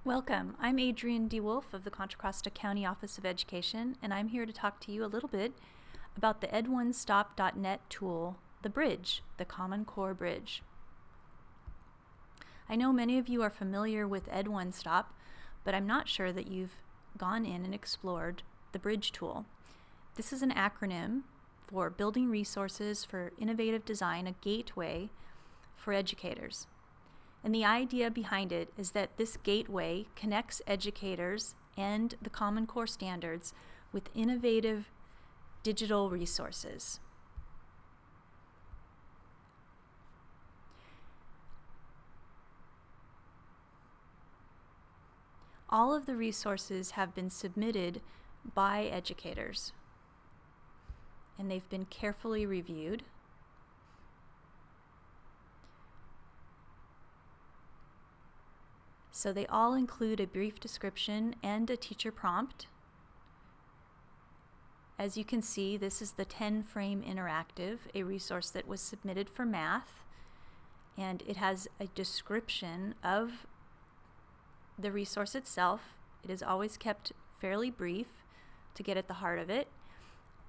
Welcome. I'm Adrienne DeWolf of the Contra Costa County Office of Education, and I'm here to talk to you a little bit about the ed1stop.net tool, the Bridge, the Common Core Bridge. I know many of you are familiar with ed1stop, but I'm not sure that you've gone in and explored the Bridge tool. This is an acronym for Building Resources for Innovative Design, a gateway for educators. And the idea behind it is that this gateway connects educators and the Common Core standards with innovative digital resources. All of the resources have been submitted by educators, and they've been carefully reviewed. So they all include a brief description and a teacher prompt. As you can see, this is the 10-frame interactive, a resource that was submitted for math, and it has a description of the resource itself. It is always kept fairly brief to get at the heart of it.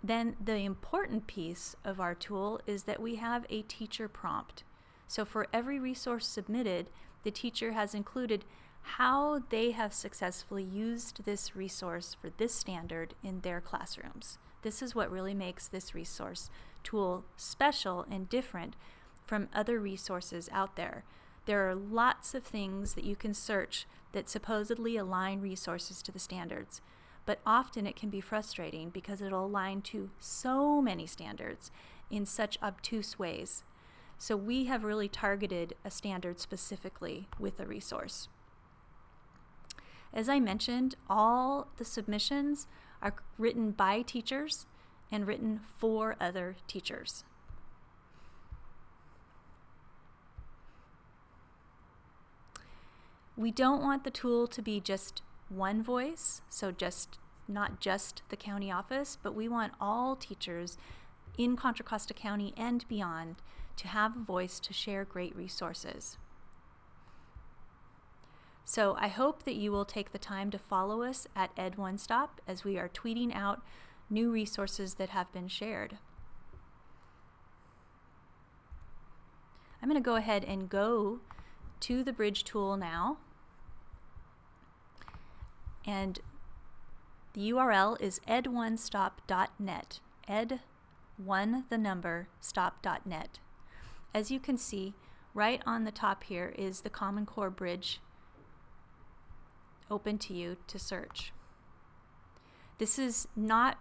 Then the important piece of our tool is that we have a teacher prompt. So for every resource submitted, the teacher has included how they have successfully used this resource for this standard in their classrooms. This is what really makes this resource tool special and different from other resources out there. There are lots of things that you can search that supposedly align resources to the standards, but often it can be frustrating because it'll align to so many standards in such obtuse ways. So we have really targeted a standard specifically with a resource. As I mentioned, all the submissions are written by teachers and written for other teachers. We don't want the tool to be just one voice, so not just the county office, but we want all teachers in Contra Costa County and beyond to have a voice to share great resources. So I hope that you will take the time to follow us at ed1stop as we are tweeting out new resources that have been shared. I'm going to go ahead and go to the Bridge tool now. And the URL is ed1stop.net, ed1stop.net. As you can see, right on the top here is the Common Core Bridge open to you to search. This does not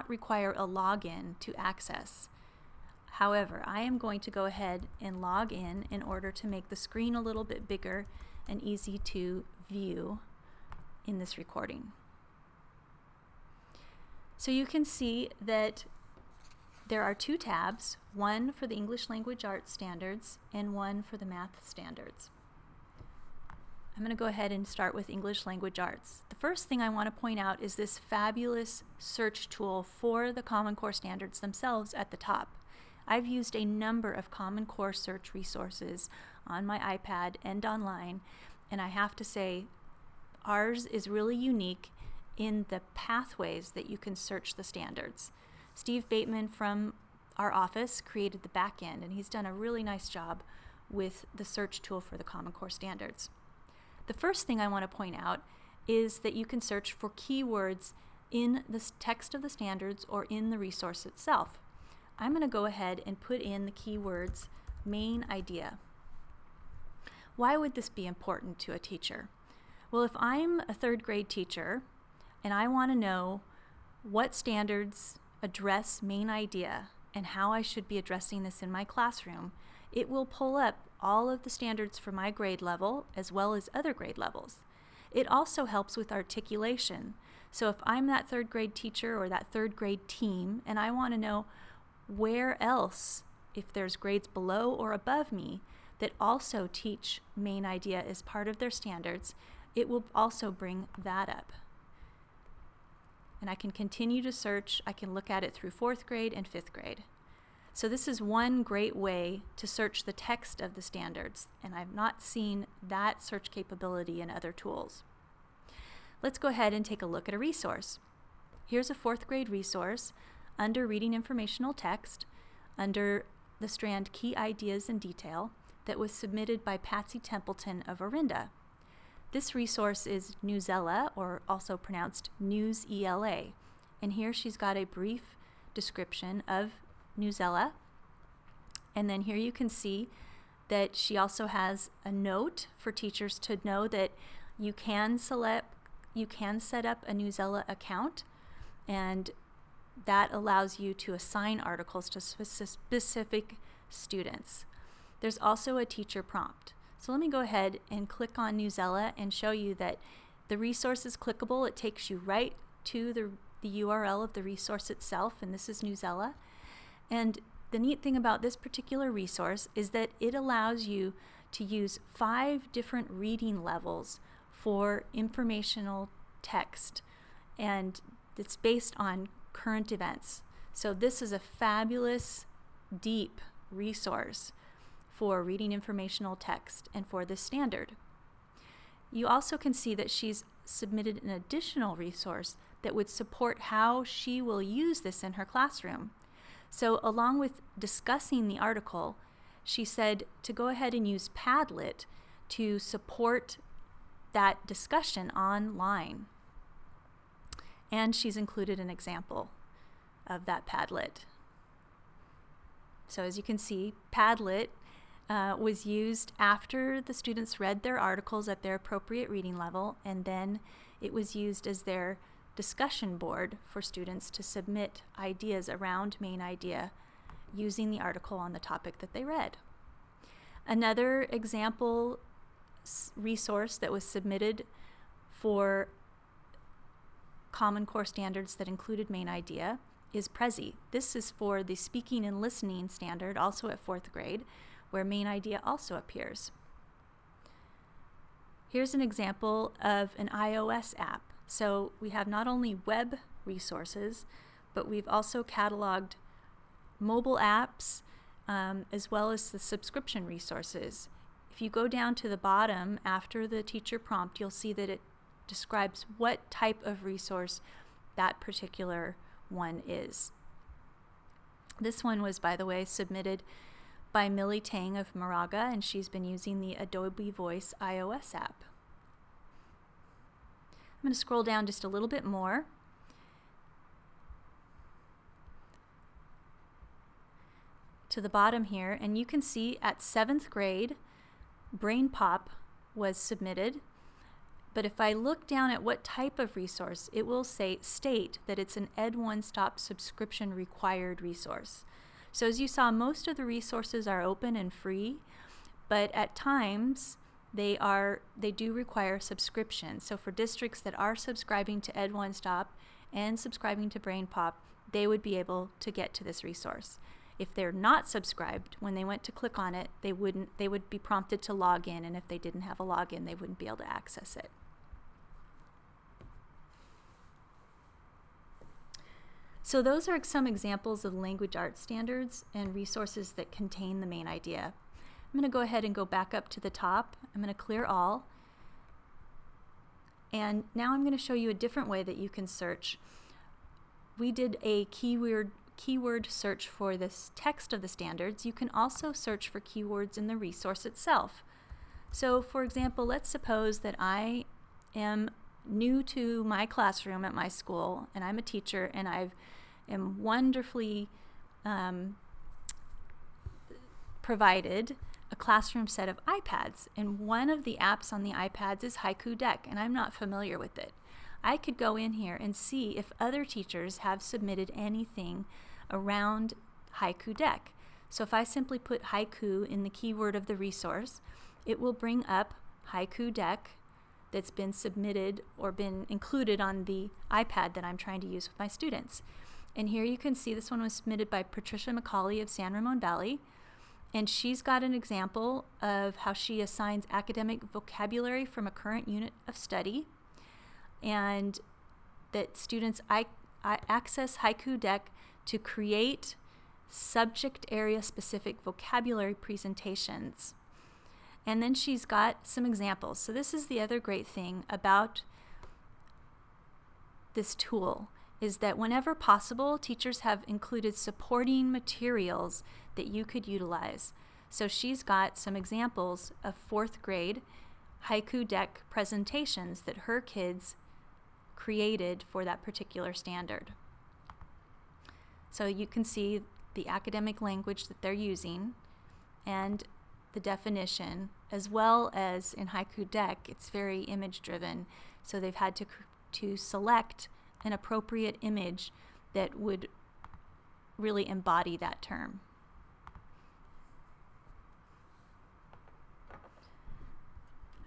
require a login to access. However, I am going to go ahead and log in order to make the screen a little bit bigger and easy to view in this recording. So you can see that there are two tabs, one for the English Language Arts standards and one for the math standards. I'm going to go ahead and start with English Language Arts. The first thing I want to point out is this fabulous search tool for the Common Core standards themselves at the top. I've used a number of Common Core search resources on my iPad and online, and I have to say ours is really unique in the pathways that you can search the standards. Steve Bateman from our office created the back end, and he's done a really nice job with the search tool for the Common Core standards. The first thing I want to point out is that you can search for keywords in the text of the standards or in the resource itself. I'm going to go ahead and put in the keywords main idea. Why would this be important to a teacher? Well, if I'm a third grade teacher and I want to know what standards address main idea and how I should be addressing this in my classroom, it will pull up all of the standards for my grade level as well as other grade levels. It also helps with articulation. So if I'm that third grade teacher or that third grade team and I want to know where else, if there's grades below or above me that also teach main idea as part of their standards, it will also bring that up. And I can continue to search. I can look at it through 4th grade and 5th grade. So this is one great way to search the text of the standards, and I've not seen that search capability in other tools. Let's go ahead and take a look at a resource. Here's a 4th grade resource under Reading Informational Text, under the strand Key Ideas and Detail, that was submitted by Patsy Templeton of Orinda. This resource is Newsela, or also pronounced News-ELA, and here she's got a brief description of Newsela, and then here you can see that she also has a note for teachers to know that you can set up a Newsela account, and that allows you to assign articles to specific students. There's also a teacher prompt. So let me go ahead and click on Newsela and show you that the resource is clickable. It takes you right to the URL of the resource itself, and this is Newsela. And the neat thing about this particular resource is that it allows you to use 5 different reading levels for informational text, and it's based on current events. So this is a fabulous, deep resource for reading informational text and for this standard. You also can see that she's submitted an additional resource that would support how she will use this in her classroom. So along with discussing the article, she said to go ahead and use Padlet to support that discussion online. And she's included an example of that Padlet. So as you can see, Padlet was used after the students read their articles at their appropriate reading level, and then it was used as their discussion board for students to submit ideas around main idea using the article on the topic that they read. Another example resource that was submitted for Common Core standards that included main idea is Prezi. This is for the speaking and listening standard, also at 4th grade, where main idea also appears. Here's an example of an iOS app. So we have not only web resources, but we've also cataloged mobile apps as well as the subscription resources. If you go down to the bottom after the teacher prompt, you'll see that it describes what type of resource that particular one is. This one was, by the way, submitted by Millie Tang of Moraga, and she's been using the Adobe Voice iOS app. I'm going to scroll down just a little bit more. To the bottom here, and you can see at 7th grade, Brain Pop was submitted. But if I look down at what type of resource, it will state that it's an ed1stop subscription required resource. So as you saw, most of the resources are open and free, but at times they do require subscription. So for districts that are subscribing to ed1stop and subscribing to Brain Pop, they would be able to get to this resource. If they're not subscribed, when they went to click on it, they would be prompted to log in, and if they didn't have a login, they wouldn't be able to access it. So those are some examples of language arts standards and resources that contain the main idea. I'm going to go ahead and go back up to the top. I'm going to clear all. And now I'm going to show you a different way that you can search. We did a keyword search for this text of the standards. You can also search for keywords in the resource itself. So for example, let's suppose that I am new to my classroom at my school, and I'm a teacher, and I am wonderfully provided a classroom set of iPads, and one of the apps on the iPads is Haiku Deck, and I'm not familiar with it. I could go in here and see if other teachers have submitted anything around Haiku Deck. So if I simply put haiku in the keyword of the resource, it will bring up Haiku Deck that's been submitted or been included on the iPad that I'm trying to use with my students. And here you can see this one was submitted by Patricia McCauley of San Ramon Valley, and she's got an example of how she assigns academic vocabulary from a current unit of study, and that students access Haiku Deck to create subject area specific vocabulary presentations. And then she's got some examples. So this is the other great thing about this tool, is that whenever possible, teachers have included supporting materials that you could utilize. So she's got some examples of 4th grade haiku deck presentations that her kids created for that particular standard. So you can see the academic language that they're using and the definition, as well as in haiku deck, it's very image driven. So they've had to select an appropriate image that would really embody that term.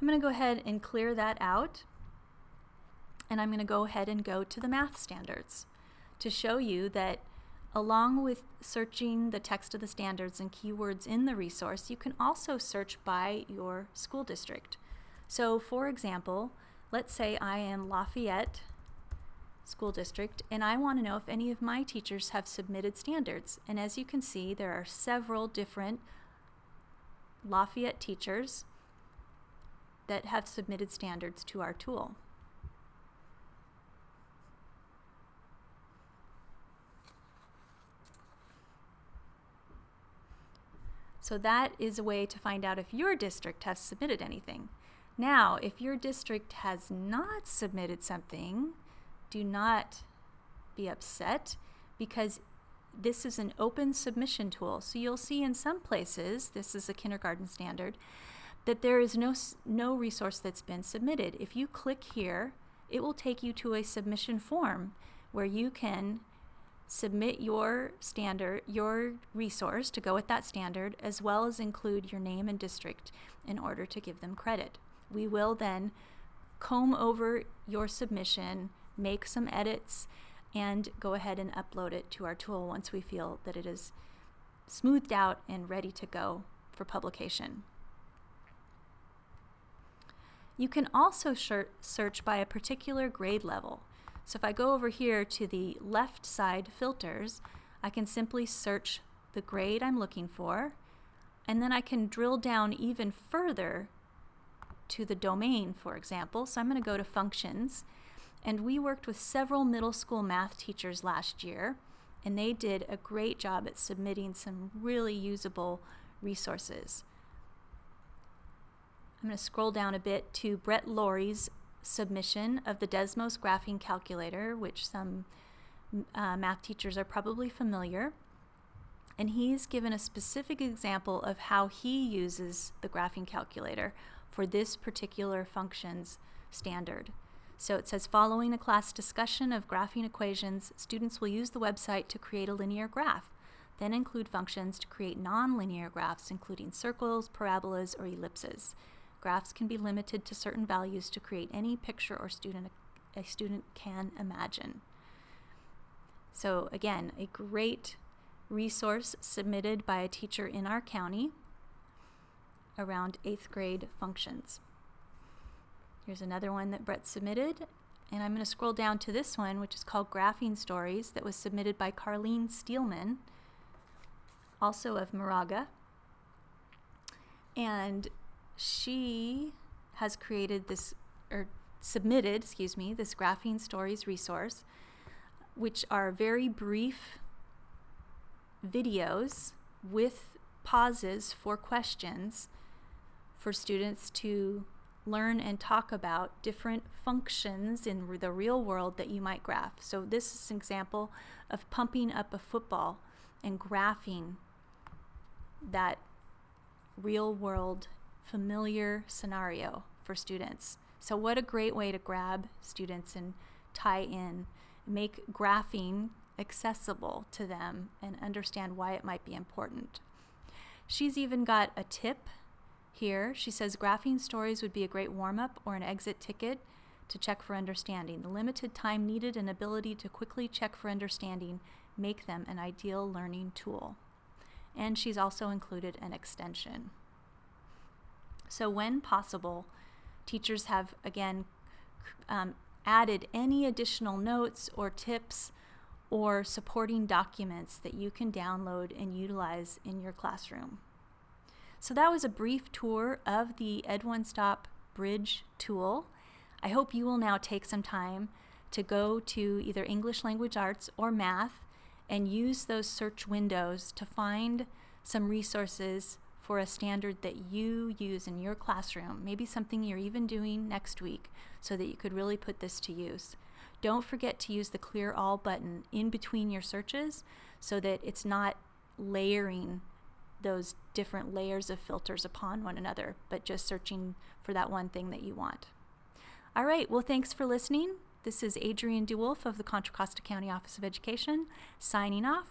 I'm going to go ahead and clear that out, and I'm going to go ahead and go to the math standards to show you that along with searching the text of the standards and keywords in the resource, you can also search by your school district. So for example, let's say I am Lafayette School District and I want to know if any of my teachers have submitted standards. And as you can see, there are several different Lafayette teachers that have submitted standards to our tool. So that is a way to find out if your district has submitted anything. Now, if your district has not submitted something, do not be upset, because this is an open submission tool. So you'll see in some places, this is a kindergarten standard, that there is no resource that's been submitted. If you click here, it will take you to a submission form where you can submit your standard, your resource to go with that standard, as well as include your name and district in order to give them credit. We will then comb over your submission, make some edits, and go ahead and upload it to our tool once we feel that it is smoothed out and ready to go for publication. You can also search by a particular grade level. So if I go over here to the left side filters, I can simply search the grade I'm looking for, and then I can drill down even further to the domain, for example. So I'm going to go to functions, and we worked with several middle school math teachers last year, and they did a great job at submitting some really usable resources. I'm going to scroll down a bit to Brett Laurie's submission of the Desmos graphing calculator, which some math teachers are probably familiar. And he's given a specific example of how he uses the graphing calculator for this particular functions standard. So it says, following a class discussion of graphing equations, students will use the website to create a linear graph, then include functions to create non-linear graphs, including circles, parabolas, or ellipses. Graphs can be limited to certain values to create any picture or a student can imagine. So again, a great resource submitted by a teacher in our county around 8th grade functions. Here's another one that Brett submitted, and I'm going to scroll down to this one, which is called Graphing Stories, that was submitted by Carlene Steelman, also of Moraga. And she has created this, or submitted, this Graphing Stories resource, which are very brief videos with pauses for questions for students to learn and talk about different functions in the real world that you might graph. So this is an example of pumping up a football and graphing that real world familiar scenario for students. So what a great way to grab students and tie in, make graphing accessible to them and understand why it might be important. She's even got a tip here. She says graphing stories would be a great warm-up or an exit ticket to check for understanding. The limited time needed and ability to quickly check for understanding make them an ideal learning tool. And she's also included an extension. So when possible, teachers have, again, added any additional notes or tips or supporting documents that you can download and utilize in your classroom. So that was a brief tour of the ed1stop Bridge tool. I hope you will now take some time to go to either English Language Arts or Math and use those search windows to find some resources for a standard that you use in your classroom, maybe something you're even doing next week, so that you could really put this to use. Don't forget to use the Clear All button in between your searches so that it's not layering those different layers of filters upon one another, but just searching for that one thing that you want. All right, well, thanks for listening. This is Adrienne DeWolf of the Contra Costa County Office of Education signing off.